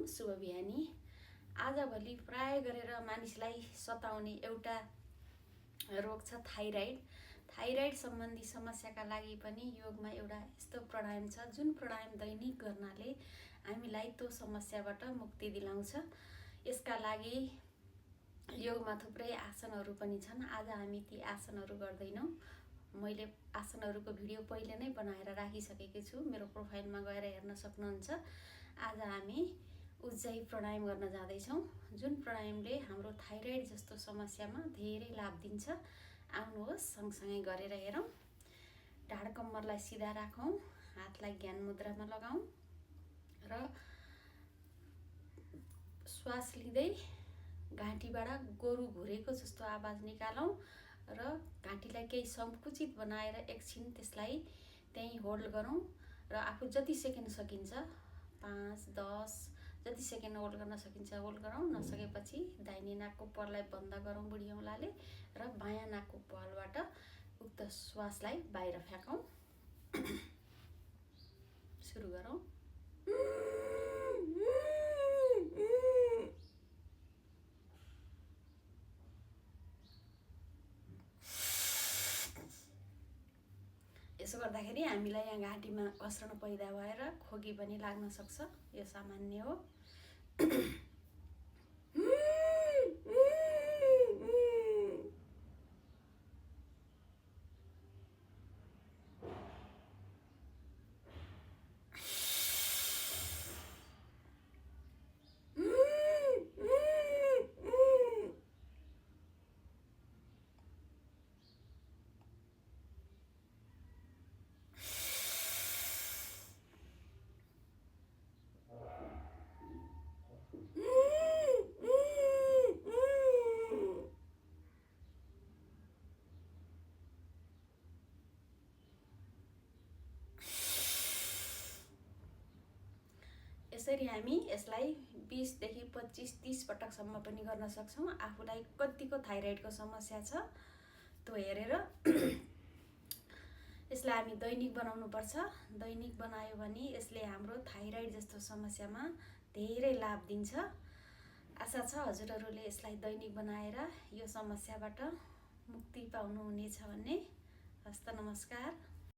शुभ बिहानी। आजभोलि प्राय गरेर मानिसलाई सताउने एउटा रोग छ थाइराइड। थाइराइड सम्बन्धी समस्याका लागि पनि योगमा एउटा यस्तो प्राणायाम छ जुन प्राणायाम दैनिक गर्नाले हामीलाई त्यो समस्याबाट मुक्ति दिलाउँछ। यसका लागि योगमा थुप्रै आसनहरू पनि छन्। आज हामी ती आसनहरू गर्दैनौँ। मैले आसनहरूको भिडियो पहिले नै बनाएर राखिसकेकी छु, मेरो प्रोफाइलमा गएर हेर्न सक्नुहुन्छ। आज हामी उज्जाई प्राणायाम गर्न जाँदैछौँ, जुन प्राणायामले हाम्रो थाइराइड जस्तो समस्यामा धेरै लाभ दिन्छ। आउनुहोस् सँगसँगै गरेर हेरौँ। ढाड कम्मरलाई सिधा राखौँ, हातलाई ज्ञान मुद्रामा लगाऊँ र श्वास लिँदै घाँटीबाट गोरु घुरेको जस्तो आवाज निकालौँ र घाँटीलाई केही सङ्कुचित बनाएर एकछिन त्यसलाई त्यहीँ होल्ड गरौँ र आफू जति सेकेन्ड सकिन्छ 5, 10 जति सेकेन्ड होल्ड गर्न सकिन्छ होल्ड गरौँ। नसकेपछि दाहिने नाकको प्वाललाई बन्द गरौँ बुढी औँलाले र बायाँ नाकको प्वालबाट उक्त श्वासलाई बाहिर फ्याँकौँ। सुरु गरौँ। यसो गर्दाखेरि हामीलाई यहाँ घाँटीमा घस्रण पैदा भएर खोकी पनि लाग्न सक्छ, यो सामान्य हो। यसरी हामी यसलाई 20 देखि 25, 30 पटकसम्म पनि गर्न सक्छौँ। आफूलाई कतिको थाइराइडको समस्या छ त्यो हेरेर यसलाई हामी दैनिक बनाउनुपर्छ। दैनिक बनायो भने यसले हाम्रो थाइराइड जस्तो समस्यामा धेरै लाभ दिन्छ। आशा छ हजुरहरूले यसलाई दैनिक बनाएर यो समस्याबाट मुक्ति पाउनुहुनेछ भन्ने। हस्त नमस्कार।